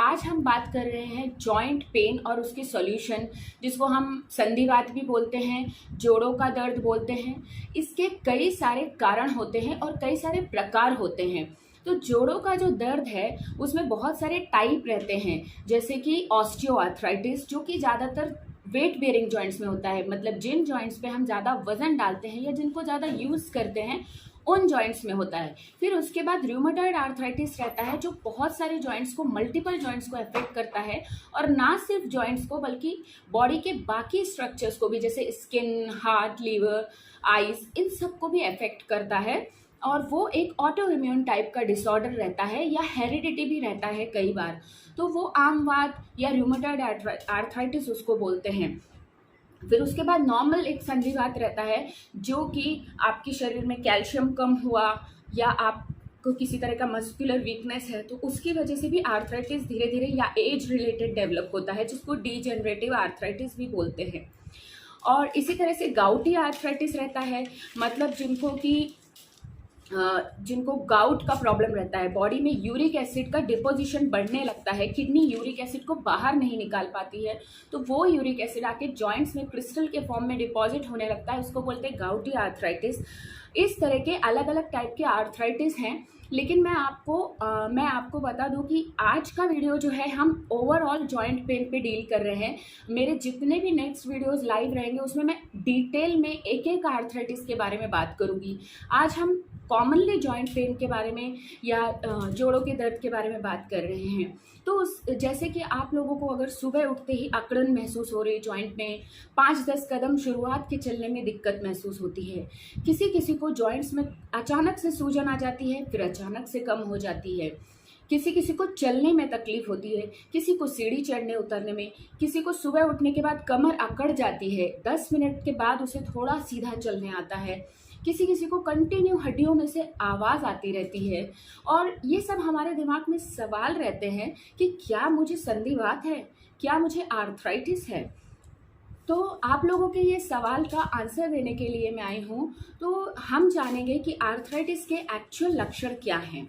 आज हम बात कर रहे हैं जॉइंट पेन और उसके सॉल्यूशन, जिसको हम संधिवात भी बोलते हैं, जोड़ों का दर्द बोलते हैं। इसके कई सारे कारण होते हैं और कई सारे प्रकार होते हैं। तो जोड़ों का जो दर्द है उसमें बहुत सारे टाइप रहते हैं, जैसे कि ऑस्टियोआर्थराइटिस, जो कि ज़्यादातर वेट बेयरिंग जॉइंट्स में होता है, मतलब जिन जॉइंट्स पे हम ज़्यादा वजन डालते हैं या जिनको ज़्यादा यूज़ करते हैं उन जॉइंट्स में होता है। फिर उसके बाद रूमेटॉइड आर्थराइटिस रहता है, जो बहुत सारे जॉइंट्स को, मल्टीपल जॉइंट्स को अफेक्ट करता है, और ना सिर्फ जॉइंट्स को बल्कि बॉडी के बाकी स्ट्रक्चर्स को भी, जैसे स्किन, हार्ट, लीवर, आइज, इन सब को भी अफेक्ट करता है। और वो एक ऑटो इम्यून टाइप का डिसऑर्डर रहता है या हेरिडिटी भी रहता है कई बार। तो वो आमवात या रूमेटॉइड आर्थराइटिस उसको बोलते हैं। फिर उसके बाद नॉर्मल एक संधिवात रहता है, जो कि आपके शरीर में कैल्शियम कम हुआ या आपको किसी तरह का मस्कुलर वीकनेस है, तो उसकी वजह से भी आर्थराइटिस धीरे धीरे या एज रिलेटेड डेवलप होता है, जिसको डीजेनरेटिव आर्थराइटिस भी बोलते हैं। और इसी तरह से गाउटी आर्थराइटिस रहता है, मतलब जिनको गाउट का प्रॉब्लम रहता है, बॉडी में यूरिक एसिड का डिपोजिशन बढ़ने लगता है, किडनी यूरिक एसिड को बाहर नहीं निकाल पाती है, तो वो यूरिक एसिड आके जॉइंट्स में क्रिस्टल के फॉर्म में डिपॉजिट होने लगता है, उसको बोलते हैं गाउटी आर्थराइटिस। इस तरह के अलग अलग टाइप के आर्थराइटिस हैं। लेकिन मैं आपको बता दूं कि आज का वीडियो जो है हम ओवरऑल जॉइंट पेन पे डील कर रहे हैं। मेरे जितने भी नेक्स्ट वीडियोस लाइव रहेंगे उसमें मैं डिटेल में एक एक आर्थराइटिस के बारे में बात करूंगी। आज हम कॉमनली जॉइंट पेन के बारे में या जोड़ों के दर्द के बारे में बात कर रहे हैं। तो जैसे कि आप लोगों को अगर सुबह उठते ही अकड़न महसूस हो रही जॉइंट में, 5-10 कदम शुरुआत के चलने में दिक्कत महसूस होती है, किसी किसी को जॉइंट्स में अचानक से सूजन आ जाती है, फिर अचानक से कम हो जाती है, किसी किसी को चलने में तकलीफ होती है, किसी को सीढ़ी चढ़ने उतरने में, किसी को सुबह उठने के बाद कमर अकड़ जाती है, 10 मिनट के बाद उसे थोड़ा सीधा चलने आता है, किसी किसी को कंटिन्यू हड्डियों में से आवाज़ आती रहती है। और ये सब हमारे दिमाग में सवाल रहते हैं कि क्या मुझे संधिवात है, क्या मुझे आर्थराइटिस है। तो आप लोगों के ये सवाल का आंसर देने के लिए मैं आई हूँ। तो हम जानेंगे कि आर्थराइटिस के एक्चुअल लक्षण क्या हैं।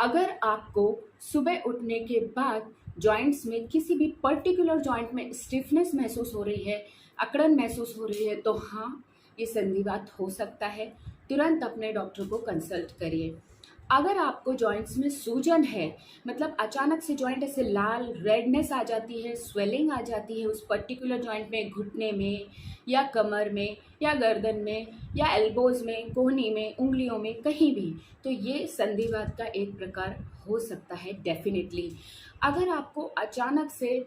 अगर आपको सुबह उठने के बाद जॉइंट्स में किसी भी पर्टिकुलर जॉइंट में स्टिफनेस महसूस हो रही है, अकड़न महसूस हो रही है, तो हाँ, ये संधिवात हो सकता है। तुरंत अपने डॉक्टर को कंसल्ट करिए। अगर आपको जॉइंट्स में सूजन है, मतलब अचानक से जॉइंट ऐसे लाल रेडनेस आ जाती है, स्वेलिंग आ जाती है उस पर्टिकुलर जॉइंट में, घुटने में या कमर में या गर्दन में या एल्बोज में, कोहनी में, उंगलियों में, कहीं भी, तो ये संधिवात का एक प्रकार हो सकता है डेफिनेटली। अगर आपको अचानक से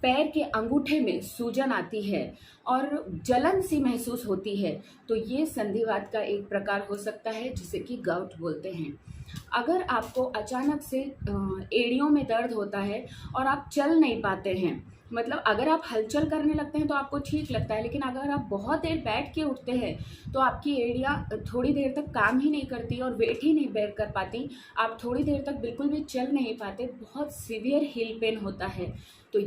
पैर के अंगूठे में सूजन आती है और जलन सी महसूस होती है, तो ये संधिवात का एक प्रकार हो सकता है, जिसे कि गाउट बोलते हैं। अगर आपको अचानक से एड़ियों में दर्द होता है और आप चल नहीं पाते हैं, मतलब अगर आप हलचल करने लगते हैं तो आपको ठीक लगता है, लेकिन अगर आप बहुत देर बैठ के उठते हैं तो आपकी एड़ियाँ थोड़ी देर तक काम ही नहीं करती और वेट ही नहीं बेयर कर पाती, आप थोड़ी देर तक बिल्कुल भी चल नहीं पाते, बहुत सीवियर हील पेन होता है, तो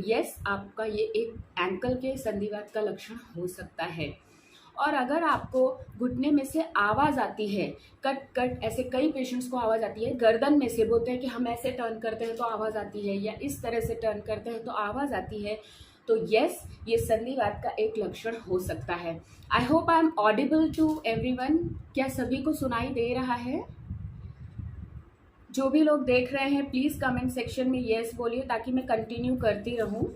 आपका ये एक एंकल के संधिवात का लक्षण हो सकता है। और अगर आपको घुटने में से आवाज़ आती है, कट कट, ऐसे कई पेशेंट्स को आवाज़ आती है, गर्दन में से बोलते हैं कि हम ऐसे टर्न करते हैं तो आवाज़ आती है, या इस तरह से टर्न करते हैं तो आवाज़ आती है, तो ये संधिवात का एक लक्षण हो सकता है। I hope I am audible to everyone. क्या सभी को सुनाई दे रहा है? जो भी लोग देख रहे हैं प्लीज़ कमेंट सेक्शन में येस बोलिए, ताकि मैं कंटिन्यू करती रहूं।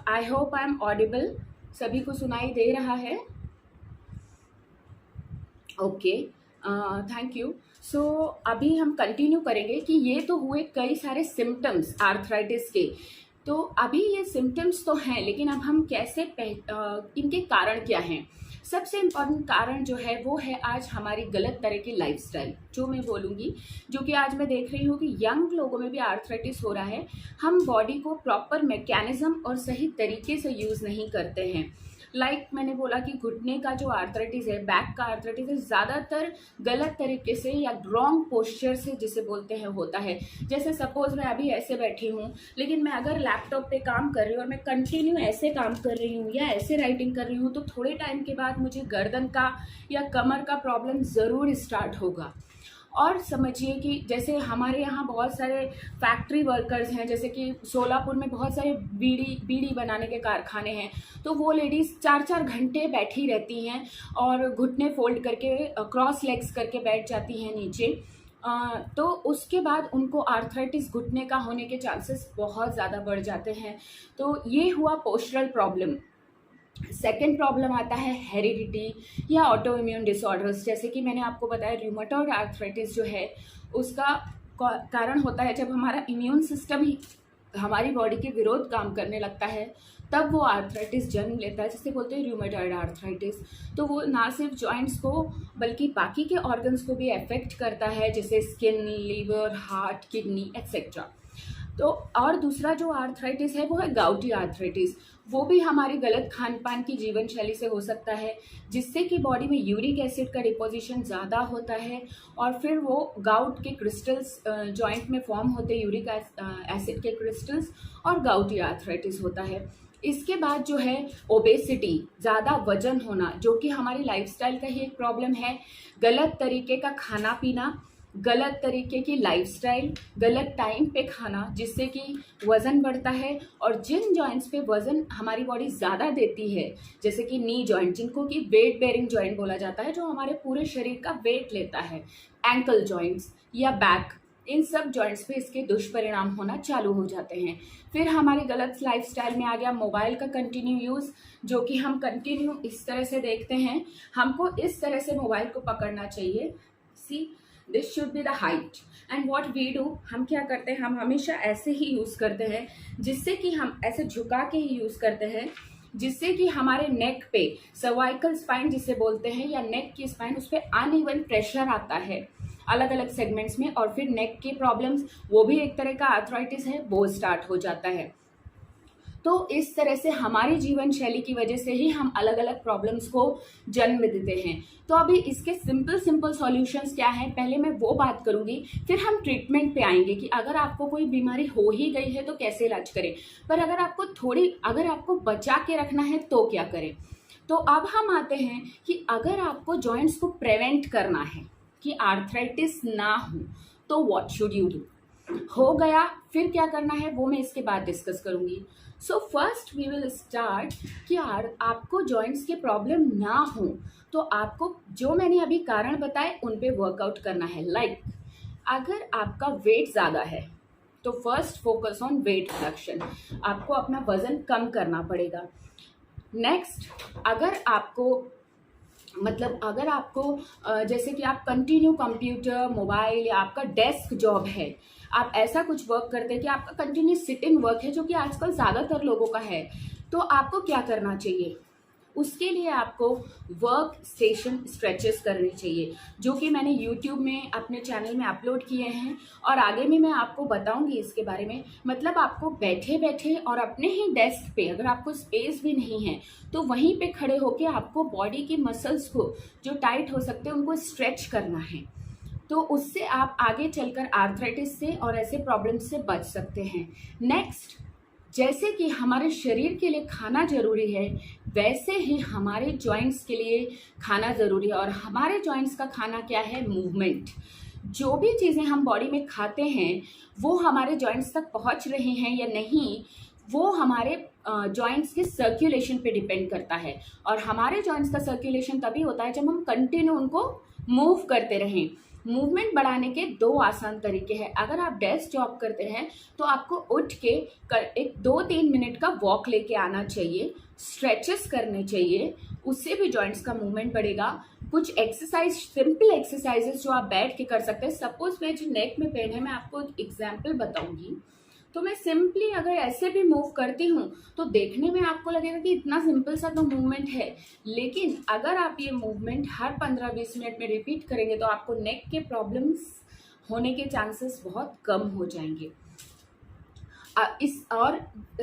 आई होप आई एम ऑडिबल। सभी को सुनाई दे रहा है? Okay, thank you. सो अभी हम कंटिन्यू करेंगे कि ये तो हुए कई सारे सिम्टम्स आर्थराइटिस के। तो अभी ये सिम्टम्स तो हैं, लेकिन अब हम कैसे इनके कारण क्या हैं। सबसे इम्पॉर्टेंट कारण जो है वो है आज हमारी गलत तरह की लाइफस्टाइल, जो मैं बोलूँगी, जो कि आज मैं देख रही हूँ कि यंग लोगों में भी आर्थराइटिस हो रहा है। हम बॉडी को प्रॉपर मैकेनिज्म और सही तरीके से यूज़ नहीं करते हैं। मैंने बोला कि घुटने का जो आर्थराइटिस है, बैक का आर्थराइटिस है, ज़्यादातर गलत तरीके से या रॉन्ग पोस्चर से जिसे बोलते हैं होता है। जैसे सपोज मैं अभी ऐसे बैठी हूँ, लेकिन मैं अगर लैपटॉप पे काम कर रही हूँ और मैं कंटिन्यू ऐसे काम कर रही हूँ या ऐसे राइटिंग कर रही हूँ, तो थोड़े टाइम के बाद मुझे गर्दन का या कमर का प्रॉब्लम ज़रूर स्टार्ट होगा। और समझिए कि जैसे हमारे यहाँ बहुत सारे फैक्ट्री वर्कर्स हैं, जैसे कि सोलापुर में बहुत सारे बीड़ी बनाने के कारखाने हैं, तो वो लेडीज़ 4-4 घंटे बैठी रहती हैं और घुटने फोल्ड करके क्रॉस लेग्स करके बैठ जाती हैं नीचे। तो उसके बाद उनको आर्थराइटिस घुटने का होने के चांसेस बहुत ज़्यादा बढ़ जाते हैं। तो ये हुआ पोस्चरल प्रॉब्लम। सेकेंड प्रॉब्लम आता है हेरिडिटी या ऑटो इम्यून डिसऑर्डर्स। जैसे कि मैंने आपको बताया, रूमेटॉइड आर्थराइटिस जो है उसका कारण होता है जब हमारा इम्यून सिस्टम ही हमारी बॉडी के विरोध काम करने लगता है, तब वो आर्थराइटिस जन्म लेता है, जिसे बोलते हैं रूमेटॉइड आर्थराइटिस। तो वो ना सिर्फ जॉइंट्स को बल्कि बाकी के ऑर्गन्स को भी अफेक्ट करता है, जैसे skin, liver, heart, kidney etcetera. तो और दूसरा जो आर्थराइटिस है वो है गाउटी आर्थराइटिस। वो भी हमारी गलत खान पान की जीवन शैली से हो सकता है, जिससे कि बॉडी में यूरिक एसिड का डिपोजिशन ज़्यादा होता है और फिर वो गाउट के क्रिस्टल्स जॉइंट में फॉर्म होते हैं, यूरिक एसिड के क्रिस्टल्स, और गाउटी आर्थराइटिस होता है। इसके बाद जो है ओबेसिटी, ज़्यादा वजन होना, जो कि हमारी लाइफस्टाइल का ही एक प्रॉब्लम है। गलत तरीके का खाना पीना, गलत तरीके की लाइफस्टाइल, गलत टाइम पे खाना, जिससे कि वज़न बढ़ता है। और जिन जॉइंट्स पे वज़न हमारी बॉडी ज़्यादा देती है, जैसे कि नी जॉइंट, जिनको कि वेट बेयरिंग जॉइंट बोला जाता है, जो हमारे पूरे शरीर का वेट लेता है, एंकल जॉइंट्स या बैक, इन सब जॉइंट्स पे इसके दुष्परिणाम होना चालू हो जाते हैं। फिर हमारी गलत लाइफस्टाइल में आ गया मोबाइल का कंटिन्यू यूज़, जो कि हम कंटिन्यू इस तरह से देखते हैं। हमको इस तरह से मोबाइल को पकड़ना चाहिए, see this should be the height, and what we do, हम क्या करते हैं, हम हमेशा ऐसे ही यूज़ करते हैं, जिससे कि हम ऐसे झुका के ही यूज़ करते हैं, जिससे कि हमारे नेक पे सर्वाइकल स्पाइन जिसे बोलते हैं, या नेक की स्पाइन, उस पर अनइवन प्रेशर आता है अलग अलग सेगमेंट्स में, और फिर नेक के प्रॉब्लम्स, वो भी एक तरह का आर्थराइटिस है, वो स्टार्ट हो जाता है। तो इस तरह से हमारी जीवन शैली की वजह से ही हम अलग अलग प्रॉब्लम्स को जन्म देते हैं। तो अभी इसके सिंपल सॉल्यूशंस क्या हैं, पहले मैं वो बात करूंगी, फिर हम ट्रीटमेंट पे आएंगे कि अगर आपको कोई बीमारी हो ही गई है तो कैसे इलाज करें, पर अगर आपको बचा के रखना है तो क्या करें। तो अब हम आते हैं कि अगर आपको जॉइंट्स को प्रिवेंट करना है कि आर्थराइटिस ना हो, तो व्हाट शुड यू डू। हो गया, फिर क्या करना है वो मैं इसके बाद डिस्कस करूंगी। So first we will start कि आपको जॉइंट्स के प्रॉब्लम ना हो, तो आपको जो मैंने अभी कारण बताए उन पे वर्कआउट करना है। लाइक अगर आपका वेट ज़्यादा है तो first focus on weight reduction, आपको अपना वज़न कम करना पड़ेगा। नेक्स्ट, अगर आपको जैसे कि आप कंटिन्यू कंप्यूटर, मोबाइल, या आपका डेस्क जॉब है, आप ऐसा कुछ वर्क करते हैं कि आपका कंटिन्यू सिटिंग वर्क है, जो कि आजकल ज़्यादातर लोगों का है, तो आपको क्या करना चाहिए, उसके लिए आपको वर्क स्टेशन स्ट्रेचेस करने चाहिए, जो कि मैंने यूट्यूब में अपने चैनल में अपलोड किए हैं, और आगे में मैं आपको बताऊंगी इसके बारे में। मतलब आपको बैठे बैठे और अपने ही डेस्क पे, अगर आपको स्पेस भी नहीं है तो वहीं पे खड़े होके आपको बॉडी की मसल्स को जो टाइट हो सकते हैं उनको स्ट्रेच करना है। तो उससे आप आगे चलकर आर्थराइटिस से और ऐसे प्रॉब्लम्स से बच सकते हैं। नेक्स्ट, जैसे कि हमारे शरीर के लिए खाना ज़रूरी है, वैसे ही हमारे जॉइंट्स के लिए खाना ज़रूरी है। और हमारे जॉइंट्स का खाना क्या है, मूवमेंट। जो भी चीज़ें हम बॉडी में खाते हैं वो हमारे जॉइंट्स तक पहुंच रही हैं या नहीं, वो हमारे जॉइंट्स के सर्कुलेशन पे डिपेंड करता है। और हमारे जॉइंट्स का सर्कुलेशन तभी होता है जब हम कंटिन्यू उनको मूव करते रहें। मूवमेंट बढ़ाने के 2 आसान तरीके हैं। अगर आप डेस्क जॉब करते हैं तो आपको उठ के एक 2-3 मिनट का वॉक लेके आना चाहिए, स्ट्रेचेस करने चाहिए, उससे भी जॉइंट्स का मूवमेंट बढ़ेगा। कुछ एक्सरसाइज, सिंपल एक्सरसाइजेस जो आप बैठ के कर सकते हैं। सपोज मैं जो नेक में पेन है, मैं आपको एक एग्जाम्पल बताऊंगी, तो मैं सिंपली अगर ऐसे भी मूव करती हूँ तो देखने में आपको लगेगा कि इतना सिंपल सा तो मूवमेंट है, लेकिन अगर आप ये मूवमेंट हर 15-20 मिनट में रिपीट करेंगे तो आपको नेक के प्रॉब्लम्स होने के चांसेस बहुत कम हो जाएंगे।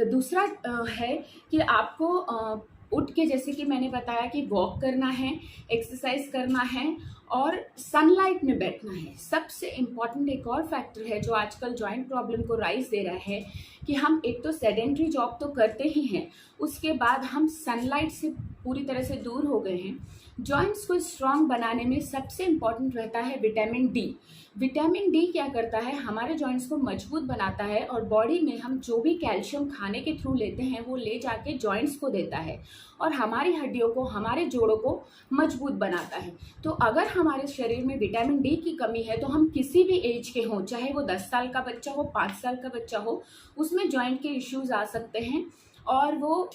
दूसरा है कि आपको उठ के जैसे कि मैंने बताया कि वॉक करना है, एक्सरसाइज करना है और सनलाइट में बैठना है। सबसे इम्पॉर्टेंट एक और फैक्टर है जो आजकल जॉइंट प्रॉब्लम को राइज दे रहा है कि हम एक तो सेडेंट्री जॉब तो करते ही हैं, उसके बाद हम सनलाइट से पूरी तरह से दूर हो गए हैं। जॉइंट्स को स्ट्रांग बनाने में सबसे इम्पॉर्टेंट रहता है विटामिन डी। विटामिन डी क्या करता है, हमारे जॉइंट्स को मजबूत बनाता है और बॉडी में हम जो भी कैल्शियम खाने के थ्रू लेते हैं वो ले जाके जॉइंट्स को देता है और हमारी हड्डियों को, हमारे जोड़ों को मजबूत बनाता है। तो अगर हमारे शरीर में विटामिन डी की कमी है तो हम किसी भी एज के हों, चाहे वो 10 साल का बच्चा हो, 5 साल का बच्चा हो, उसमें जॉइंट के इश्यूज आ सकते हैं और वो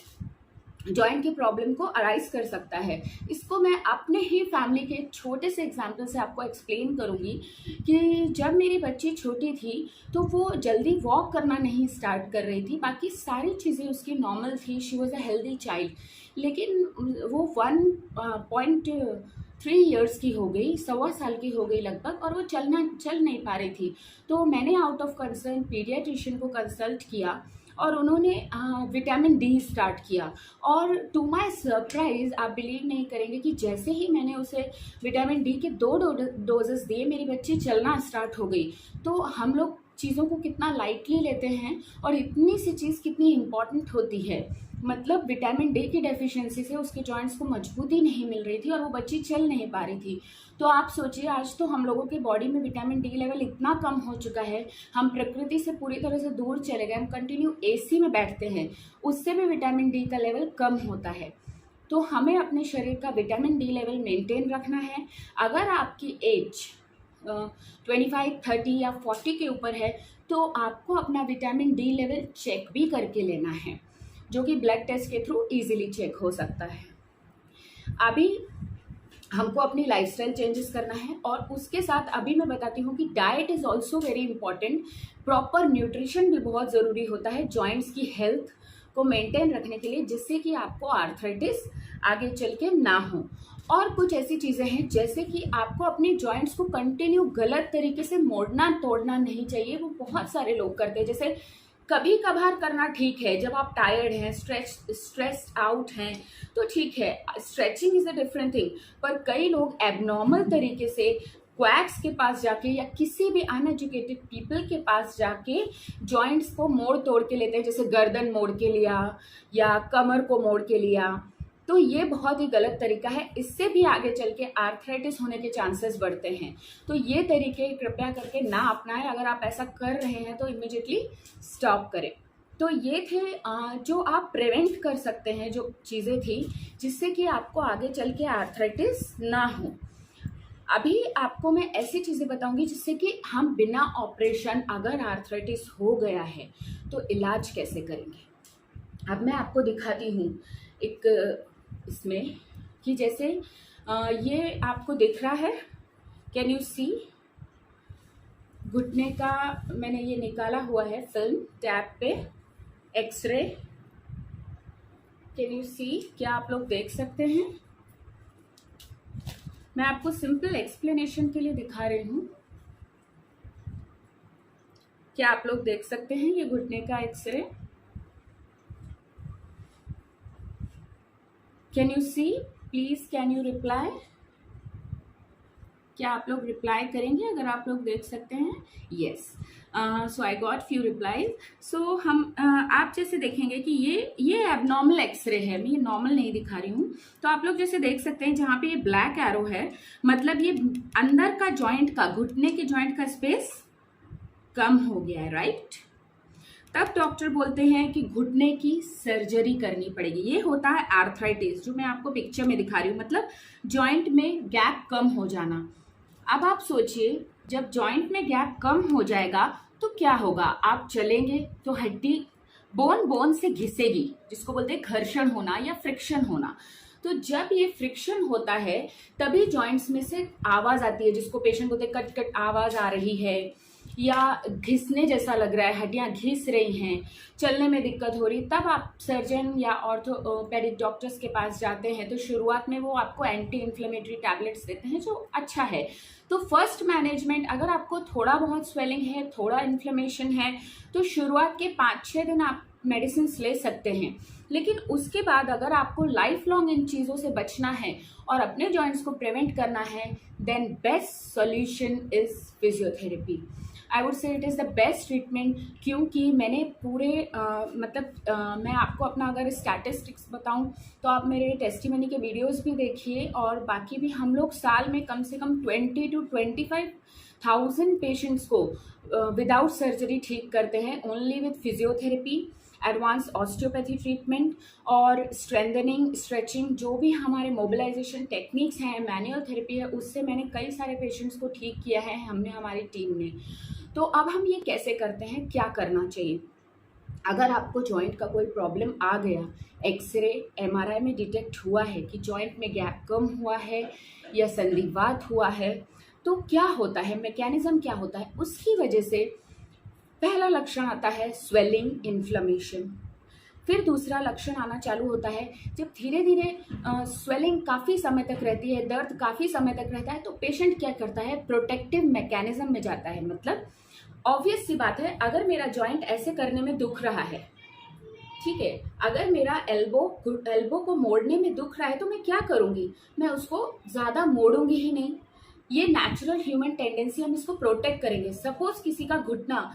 जॉइंट की प्रॉब्लम को अराइज कर सकता है। इसको मैं अपने ही फैमिली के एक छोटे से एग्जांपल से आपको एक्सप्लेन करूँगी कि जब मेरी बच्ची छोटी थी तो वो जल्दी वॉक करना नहीं स्टार्ट कर रही थी, बाकी सारी चीज़ें उसकी नॉर्मल थी, she was a healthy child, लेकिन वो 1.3 ईयर्स की हो गई, 1.25 साल की हो गई लगभग, और वो चल नहीं पा रही थी। तो मैंने आउट ऑफ कंसर्न पीडियाट्रिशियन को कंसल्ट किया और उन्होंने विटामिन डी स्टार्ट किया और टू माय सरप्राइज़ आप बिलीव नहीं करेंगे कि जैसे ही मैंने उसे विटामिन डी के 2 डोजेस दिए, मेरी बच्ची चलना स्टार्ट हो गई। तो हम लोग चीज़ों को कितना लाइटली लेते हैं और इतनी सी चीज़ कितनी इम्पॉर्टेंट होती है। मतलब विटामिन डी की डेफिशिएंसी से उसके जॉइंट्स को मजबूती नहीं मिल रही थी और वो बच्ची चल नहीं पा रही थी। तो आप सोचिए, आज तो हम लोगों के बॉडी में विटामिन डी लेवल इतना कम हो चुका है, हम प्रकृति से पूरी तरह से दूर चले गए, हम कंटिन्यू एसी में बैठते हैं, उससे भी विटामिन डी का लेवल कम होता है। तो हमें अपने शरीर का विटामिन डी लेवल मेंटेन रखना है। अगर आपकी एज 25, 30 या 40 के ऊपर है तो आपको अपना विटामिन डी लेवल चेक भी करके लेना है, जो कि ब्लड टेस्ट के थ्रू इजीली चेक हो सकता है। अभी हमको अपनी लाइफस्टाइल चेंजेस करना है और उसके साथ अभी मैं बताती हूँ कि diet is also very important. Proper nutrition भी बहुत ज़रूरी होता है जॉइंट्स की हेल्थ को मेंटेन रखने के लिए, जिससे कि आपको आर्थराइटिस आगे चल के ना हो। और कुछ ऐसी चीज़ें हैं जैसे कि आपको अपने जॉइंट्स को कंटिन्यू गलत तरीके से मोड़ना तोड़ना नहीं चाहिए। वो बहुत सारे लोग करते हैं, जैसे कभी कभार करना ठीक है, जब आप टायर्ड हैं, स्ट्रेस्ड आउट हैं तो ठीक है, stretching is a different thing. पर कई लोग एबनॉर्मल तरीके से क्वैक्स के पास जाके या किसी भी अनएजुकेटेड पीपल के पास जाके जॉइंट्स को मोड़ तोड़ के लेते हैं, जैसे गर्दन मोड़ के लिया या कमर को मोड़ के लिया। तो ये बहुत ही गलत तरीका है, इससे भी आगे चल के आर्थराइटिस होने के चांसेस बढ़ते हैं। तो ये तरीके कृपया करके ना अपनाएं। अगर आप ऐसा कर रहे हैं तो इमीडिएटली स्टॉप करें। तो ये थे जो आप प्रिवेंट कर सकते हैं, जो चीज़ें थी जिससे कि आपको आगे चल के आर्थराइटिस ना हो। अभी आपको मैं ऐसी चीज़ें बताऊंगी जिससे कि हम बिना ऑपरेशन, अगर आर्थराइटिस हो गया है तो इलाज कैसे करेंगे। अब मैं आपको दिखाती हूँ एक इसमें कि जैसे ये आपको दिख रहा है, कैन यू सी, घुटने का मैंने ये निकाला हुआ है फिल्म टैब पे, एक्सरे, कैन यू सी, क्या आप लोग देख सकते हैं। मैं आपको सिंपल एक्सप्लेनेशन के लिए दिखा रही हूँ। क्या आप लोग देख सकते हैं ये घुटने का X-ray, can you see, please can you reply. क्या आप लोग रिप्लाई करेंगे अगर आप लोग देख सकते हैं। Yes, so I got few replies. So हम आप जैसे देखेंगे कि ये एबनॉर्मल एक्सरे है, मैं ये नॉर्मल नहीं दिखा रही हूँ। तो आप लोग जैसे देख सकते हैं जहाँ पे ये ब्लैक एरो है, मतलब ये अंदर का जॉइंट का, घुटने के जॉइंट का स्पेस कम हो गया है, राइट। तब डॉक्टर बोलते हैं कि घुटने की सर्जरी करनी पड़ेगी। ये होता है आर्थराइटिस, जो मैं आपको पिक्चर में दिखा रही हूँ, मतलब जॉइंट में गैप कम हो जाना। अब आप सोचिए, जब जॉइंट में गैप कम हो जाएगा तो क्या होगा, आप चलेंगे तो हड्डी बोन से घिसेगी, जिसको बोलते हैं घर्षण होना या फ्रिक्शन होना। तो जब ये फ्रिक्शन होता है तभी जॉइंट्स में से आवाज आती है, जिसको पेशेंट बोलते हैं कट कट आवाज आ रही है, या घिसने जैसा लग रहा है, हड्डियां घिस रही हैं, चलने में दिक्कत हो रही। तब आप सर्जन या ऑर्थोपेडिक डॉक्टर्स के पास जाते हैं। तो शुरुआत में वो आपको एंटी इन्फ्लेमेटरी टैबलेट्स देते हैं, जो अच्छा है। तो फर्स्ट मैनेजमेंट, अगर आपको थोड़ा बहुत स्वेलिंग है, थोड़ा इन्फ्लेमेशन है, तो शुरुआत के 5-6 दिन आप मेडिसिन ले सकते हैं, लेकिन उसके बाद अगर आपको लाइफ लॉन्ग इन चीज़ों से बचना है और अपने जॉइंट्स को प्रिवेंट करना है, then best solution is physiotherapy. I would say it is the best treatment, क्योंकि मैंने पूरे मैं आपको अपना अगर स्टैटिस्टिक्स बताऊं तो आप मेरे टेस्टिमनी के वीडियोस भी देखिए, और बाकी भी हम लोग साल में कम से कम 20 to 25,000 पेशेंट्स को विदाउट सर्जरी ठीक करते हैं, only with physiotherapy, advance osteopathy treatment और स्ट्रेंथनिंग, स्ट्रेचिंग, जो भी हमारे मोबिलाइजेशन टेक्निक्स हैं, मैनुअल थेरेपी है, उससे मैंने कई सारे पेशेंट्स को ठीक किया है हमने, हमारी टीम ने। तो अब हम ये कैसे करते हैं, क्या करना चाहिए? अगर आपको जॉइंट का कोई प्रॉब्लम आ गया, एक्सरे एमआरआई में डिटेक्ट हुआ है कि जॉइंट में गैप कम हुआ है या संधिवात हुआ है, तो क्या होता है, मैकेनिज्म क्या होता है, उसकी वजह से पहला लक्षण आता है स्वेलिंग, इन्फ्लेमेशन। फिर दूसरा लक्षण आना चालू होता है जब धीरे धीरे स्वेलिंग काफ़ी समय तक रहती है, दर्द काफ़ी समय तक रहता है, तो पेशेंट क्या करता है, प्रोटेक्टिव मैकेनिज्म में जाता है। मतलब ऑब्वियस सी बात है, अगर मेरा जॉइंट ऐसे करने में दुख रहा है, ठीक है, अगर मेरा एल्बो को मोड़ने में दुख रहा है तो मैं क्या करूँगी, मैं उसको ज़्यादा मोड़ूंगी ही नहीं। ये नेचुरल ह्यूमन टेंडेंसी, हम इसको प्रोटेक्ट करेंगे। सपोज किसी का घुटना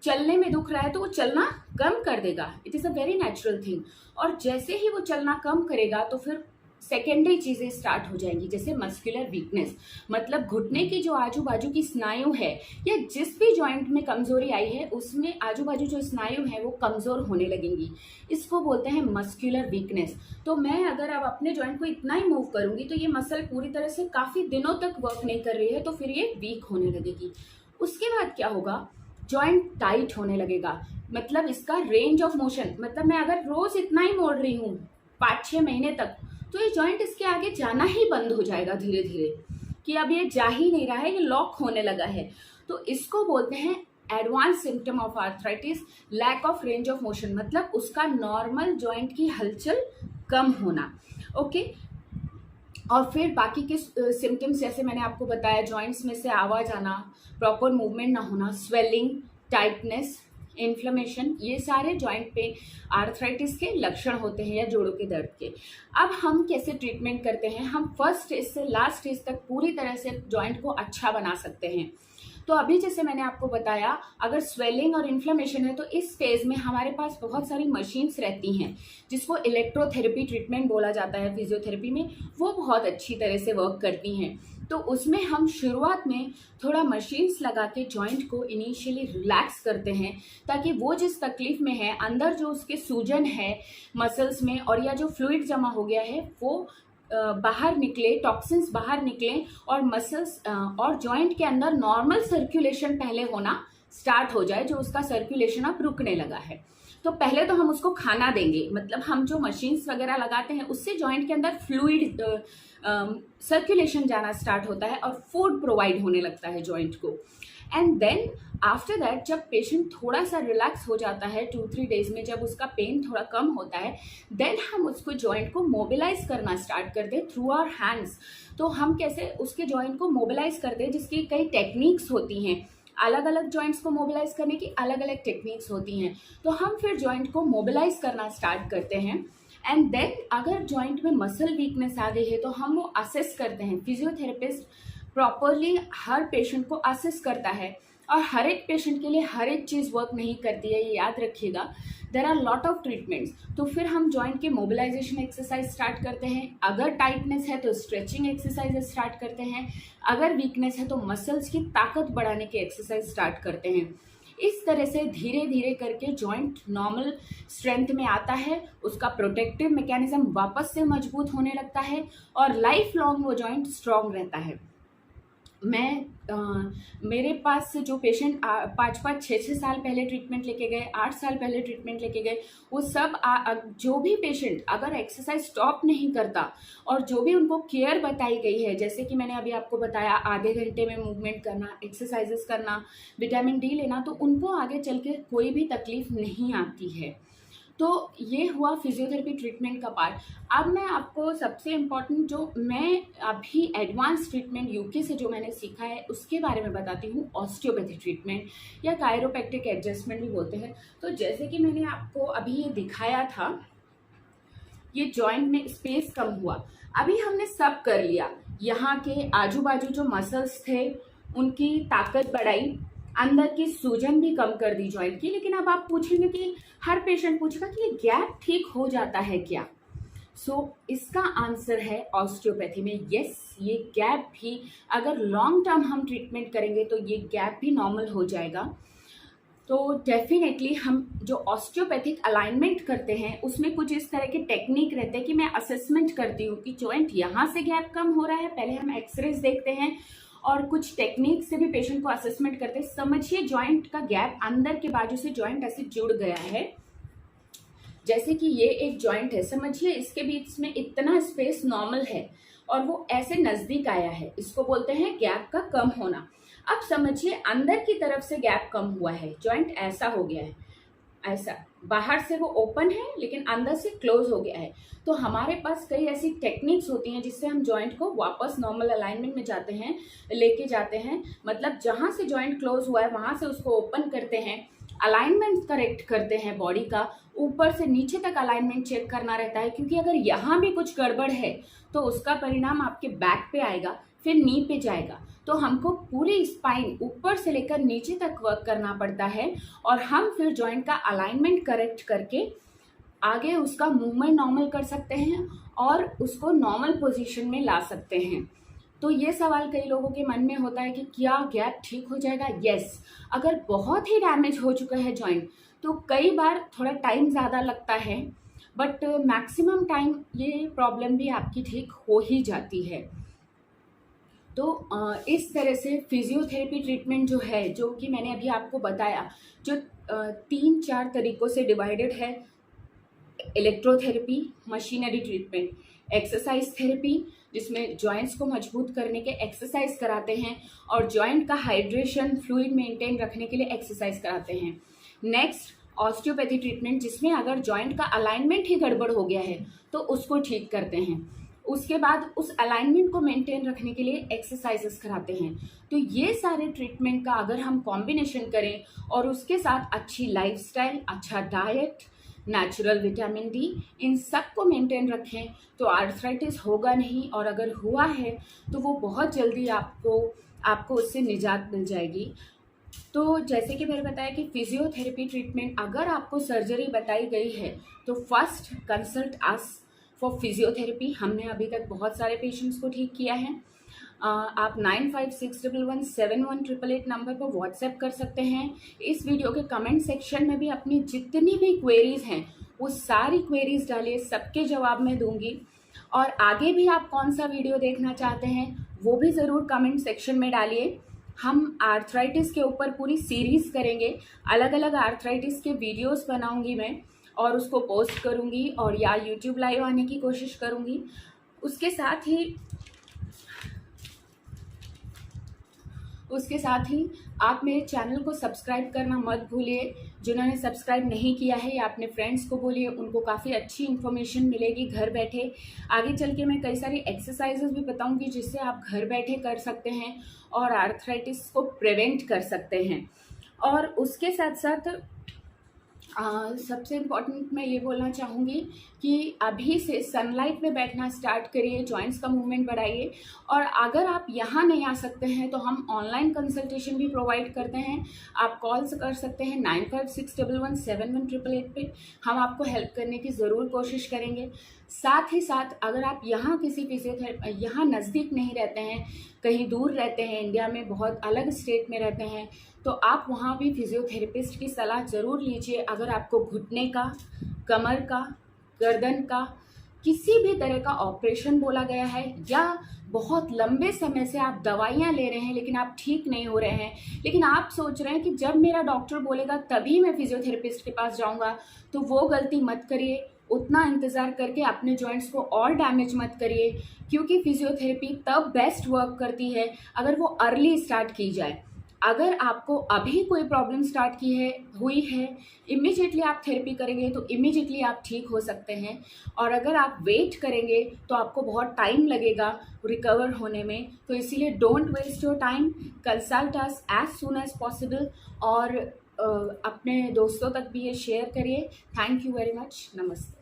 चलने में दुख रहा है तो वो चलना कम कर देगा, it is a very natural thing. और जैसे ही वो चलना कम करेगा तो फिर सेकेंडरी चीज़ें स्टार्ट हो जाएंगी, जैसे मस्कुलर वीकनेस, मतलब घुटने की जो आजू बाजू की स्नायु है या जिस भी जॉइंट में कमजोरी आई है उसमें आजू बाजू जो स्नायु है वो कमज़ोर होने लगेंगी, इसको बोलते हैं मस्कुलर वीकनेस। तो मैं अगर अब अपने जॉइंट को इतना ही मूव करूंगी तो ये मसल पूरी तरह से काफ़ी दिनों तक वर्क नहीं कर रही है, तो फिर ये वीक होने लगेगी। उसके बाद क्या होगा, जॉइंट टाइट होने लगेगा, मतलब इसका रेंज ऑफ मोशन, मतलब मैं अगर रोज इतना ही मोड़ रही हूँ 5-6 महीने तक, तो ये जॉइंट इसके आगे जाना ही बंद हो जाएगा धीरे धीरे, कि अब ये जा ही नहीं रहा है, ये लॉक होने लगा है। तो इसको बोलते हैं advance symptom of arthritis, lack of range of motion, मतलब उसका नॉर्मल जॉइंट की हलचल कम होना। ओके, और फिर बाकी के सिम्टम्स जैसे मैंने आपको बताया, जॉइंट्स में से आवाज़ आना, प्रॉपर मूवमेंट ना होना, स्वेलिंग, टाइटनेस, इन्फ्लेमेशन, ये सारे जॉइंट पे आर्थराइटिस के लक्षण होते हैं या जोड़ों के दर्द के। अब हम कैसे ट्रीटमेंट करते हैं, हम फर्स्ट स्टेज से लास्ट स्टेज तक पूरी तरह से जॉइंट को अच्छा बना सकते हैं। तो अभी जैसे मैंने आपको बताया, अगर स्वेलिंग और इन्फ्लेमेशन है तो इस फेज में हमारे पास बहुत सारी मशीन्स रहती हैं जिसको इलेक्ट्रोथेरेपी ट्रीटमेंट बोला जाता है फिजियोथेरेपी में, वो बहुत अच्छी तरह से वर्क करती हैं। तो उसमें हम शुरुआत में थोड़ा मशीन्स लगा के जॉइंट को इनिशियली रिलैक्स करते हैं, ताकि वो जिस तकलीफ में है, अंदर जो उसके सूजन है मसल्स में और या जो फ्लूइड जमा हो गया है वो बाहर निकले, टॉक्सिन्स बाहर निकलें और मसल्स और जॉइंट के अंदर नॉर्मल सर्कुलेशन पहले होना स्टार्ट हो जाए, जो उसका सर्कुलेशन अब रुकने लगा है। तो पहले तो हम उसको खाना देंगे, मतलब हम जो मशीन्स वगैरह लगाते हैं उससे जॉइंट के अंदर फ्लूइड सर्कुलेशन जाना स्टार्ट होता है और फूड प्रोवाइड होने लगता है जॉइंट को। एंड देन आफ्टर दैट जब पेशेंट थोड़ा सा रिलैक्स हो जाता है 2-3 डेज में, जब उसका पेन थोड़ा कम होता है, देन हम उसको जॉइंट को मोबिलाइज करना स्टार्ट कर दें थ्रू आवर हैंड्स। तो हम कैसे उसके जॉइंट को मोबिलाइज करते हैं, जिसकी कई टेक्निक्स होती हैं, अलग अलग जॉइंट्स को मोबिलाइज करने की अलग अलग टेक्निक्स होती हैं। तो हम फिर जॉइंट को मोबिलाइज करना स्टार्ट करते हैं। एंड देन अगर जॉइंट में मसल वीकनेस आ गई है तो हम वो असेस करते हैं। फिजियोथेरेपिस्ट प्रॉपरली हर पेशेंट को असेस करता है, और हर एक पेशेंट के लिए हर एक चीज़ वर्क नहीं करती है, ये याद रखिएगा। There are lot of treatments. तो फिर हम जॉइंट के मोबिलाइजेशन एक्सरसाइज स्टार्ट करते हैं, अगर टाइटनेस है तो स्ट्रेचिंग एक्सरसाइज स्टार्ट करते हैं, अगर वीकनेस है तो मसल्स की ताकत बढ़ाने के एक्सरसाइज स्टार्ट करते हैं। इस तरह से धीरे धीरे करके जॉइंट नॉर्मल स्ट्रेंथ में आता है, उसका प्रोटेक्टिव मैकेनिज्म वापस से मजबूत होने लगता है और लाइफ लॉन्ग वो जॉइंट स्ट्रॉन्ग रहता है। मेरे पास से जो पेशेंट 5-5, 6-6 साल पहले ट्रीटमेंट लेके गए, 8 साल पहले ट्रीटमेंट लेके गए, वो सब जो भी पेशेंट अगर एक्सरसाइज स्टॉप नहीं करता और जो भी उनको केयर बताई गई है, जैसे कि मैंने अभी आपको बताया आधे घंटे में मूवमेंट करना, एक्सरसाइजेस करना, विटामिन डी लेना, तो उनको आगे चल के कोई भी तकलीफ नहीं आती है। तो ये हुआ फिजियोथेरेपी ट्रीटमेंट का पार्ट। अब मैं आपको सबसे इम्पॉर्टेंट जो मैं अभी एडवांस ट्रीटमेंट यूके से जो मैंने सीखा है उसके बारे में बताती हूँ, ऑस्टियोपैथी ट्रीटमेंट या कायरोप्रैक्टिक एडजस्टमेंट भी बोलते हैं। तो जैसे कि मैंने आपको अभी ये दिखाया था, ये जॉइंट में स्पेस कम हुआ, अभी हमने सब कर लिया, यहाँ के आजू बाजू जो मसल्स थे उनकी ताकत बढ़ाई, अंदर की सूजन भी कम कर दी जॉइंट की। लेकिन अब आप पूछेंगे कि हर पेशेंट पूछेगा कि ये गैप ठीक हो जाता है क्या? इसका आंसर है ऑस्टियोपैथी में यस, ये गैप भी अगर लॉन्ग टर्म हम ट्रीटमेंट करेंगे तो ये गैप भी नॉर्मल हो जाएगा। तो डेफिनेटली हम जो ऑस्टियोपैथिक अलाइनमेंट करते हैं उसमें कुछ इस तरह के टेक्निक रहते हैं कि मैं असेसमेंट करती हूँ कि जॉइंट यहाँ से गैप कम हो रहा है, पहले हम एक्सरेज देखते हैं और कुछ टेक्निक से भी पेशेंट को असेसमेंट करते हैं। समझिए जॉइंट का गैप, अंदर के बाजू से जॉइंट ऐसे जुड़ गया है, जैसे कि ये एक जॉइंट है, समझिए इसके बीच में इतना स्पेस नॉर्मल है और वो ऐसे नजदीक आया है, इसको बोलते हैं गैप का कम होना। अब समझिए अंदर की तरफ से गैप कम हुआ है, जॉइंट ऐसा हो गया है, ऐसा बाहर से वो ओपन है लेकिन अंदर से क्लोज हो गया है। तो हमारे पास कई ऐसी टेक्निक्स होती हैं जिससे हम जॉइंट को वापस नॉर्मल अलाइनमेंट में जाते हैं, लेके जाते हैं। मतलब जहाँ से जॉइंट क्लोज हुआ है वहाँ से उसको ओपन करते हैं, अलाइनमेंट करेक्ट करते हैं बॉडी का, ऊपर से नीचे तक अलाइनमेंट चेक करना रहता है, क्योंकि अगर यहाँ भी कुछ गड़बड़ है तो उसका परिणाम आपके बैक पे आएगा, फिर नी पे जाएगा। तो हमको पूरी स्पाइन ऊपर से लेकर नीचे तक वर्क करना पड़ता है और हम फिर जॉइंट का अलाइनमेंट करेक्ट करके आगे उसका मूवमेंट नॉर्मल कर सकते हैं और उसको नॉर्मल पोजीशन में ला सकते हैं। तो ये सवाल कई लोगों के मन में होता है कि क्या गैप ठीक हो जाएगा? यस, अगर बहुत ही डैमेज हो चुका है जॉइंट तो कई बार थोड़ा टाइम ज़्यादा लगता है, बट मैक्सिमम टाइम ये प्रॉब्लम भी आपकी ठीक हो ही जाती है। तो इस तरह से फिजियोथेरेपी ट्रीटमेंट जो है, जो कि मैंने अभी आपको बताया, जो 3-4 तरीक़ों से डिवाइडेड है। Electrotherapy, machinery treatment, exercise therapy जिसमें जॉइंट्स को मजबूत करने के एक्सरसाइज कराते हैं और जॉइंट का हाइड्रेशन फ्लूइड मेंटेन रखने के लिए एक्सरसाइज कराते हैं। नेक्स्ट ऑस्टियोपैथी ट्रीटमेंट, जिसमें अगर जॉइंट का अलाइनमेंट ही गड़बड़ हो गया है तो उसको ठीक करते हैं। उसके बाद उस अलाइनमेंट को मेंटेन रखने के लिए एक्सरसाइजेस कराते हैं। तो ये सारे ट्रीटमेंट का अगर हम कॉम्बिनेशन करें और उसके साथ अच्छी लाइफस्टाइल, अच्छा डाइट, नेचुरल विटामिन डी, इन सब को मेंटेन रखें तो आर्थराइटिस होगा नहीं, और अगर हुआ है तो वो बहुत जल्दी आपको उससे निजात मिल जाएगी। तो जैसे कि मैंने बताया कि फिजियोथेरेपी ट्रीटमेंट अगर आपको सर्जरी बताई गई है तो first consult us for physiotherapy. हमने अभी तक बहुत सारे पेशेंट्स को ठीक किया है। आप 9561171888 नंबर पर व्हाट्सएप कर सकते हैं। इस वीडियो के कमेंट सेक्शन में भी अपनी जितनी भी क्वेरीज़ हैं वो सारी क्वेरीज़ डालिए, सबके जवाब मैं दूंगी। और आगे भी आप कौन सा वीडियो देखना चाहते हैं वो भी ज़रूर कमेंट सेक्शन में डालिए। हम आर्थराइटिस के ऊपर पूरी सीरीज़ करेंगे, अलग अलग आर्थराइटिस के वीडियोस बनाऊंगी मैं और उसको पोस्ट करूंगी और या यूट्यूब लाइव आने की कोशिश करूंगी। उसके साथ ही आप मेरे चैनल को सब्सक्राइब करना मत भूलिए। जिन्होंने सब्सक्राइब नहीं किया है या अपने फ्रेंड्स को बोलिए, उनको काफ़ी अच्छी इन्फॉर्मेशन मिलेगी घर बैठे। आगे चल के मैं कई सारी एक्सरसाइजेस भी बताऊंगी जिससे आप घर बैठे कर सकते हैं और आर्थराइटिस को प्रिवेंट कर सकते हैं। और उसके साथ साथ सबसे इम्पॉर्टेंट मैं ये बोलना चाहूँगी कि अभी से सनलाइट में बैठना स्टार्ट करिए, जॉइंट्स का मूवमेंट बढ़ाइए। और अगर आप यहाँ नहीं आ सकते हैं तो हम ऑनलाइन कंसल्टेशन भी प्रोवाइड करते हैं। आप कॉल कर सकते हैं 9561171888 पे, हम आपको हेल्प करने की ज़रूर कोशिश करेंगे। साथ ही साथ अगर आप यहाँ किसी फिजियोथेरेपी यहाँ नज़दीक नहीं रहते हैं, कहीं दूर रहते हैं, इंडिया में बहुत अलग स्टेट में रहते हैं, तो आप वहाँ भी फिजियोथेरेपिस्ट की सलाह ज़रूर लीजिए। अगर आपको घुटने का, कमर का, गर्दन का किसी भी तरह का ऑपरेशन बोला गया है या बहुत लंबे समय से आप दवाइयाँ ले रहे हैं लेकिन आप ठीक नहीं हो रहे हैं, लेकिन आप सोच रहे हैं कि जब मेरा डॉक्टर बोलेगा तभी मैं फिजियोथेरेपिस्ट के पास जाऊँगा, तो वो गलती मत करिए। उतना इंतज़ार करके अपने जॉइंट्स को और डैमेज मत करिए, क्योंकि फिजियोथेरेपी तब बेस्ट वर्क करती है अगर वो अर्ली स्टार्ट की जाए। अगर आपको अभी कोई प्रॉब्लम स्टार्ट की है हुई है, इमीडिएटली आप थेरेपी करेंगे तो इमीडिएटली आप ठीक हो सकते हैं, और अगर आप वेट करेंगे तो आपको बहुत टाइम लगेगा रिकवर होने में। तो इसीलिए don't waste your time, consult us as soon as possible, और अपने दोस्तों तक भी ये शेयर करिए। Thank you very much. नमस्ते।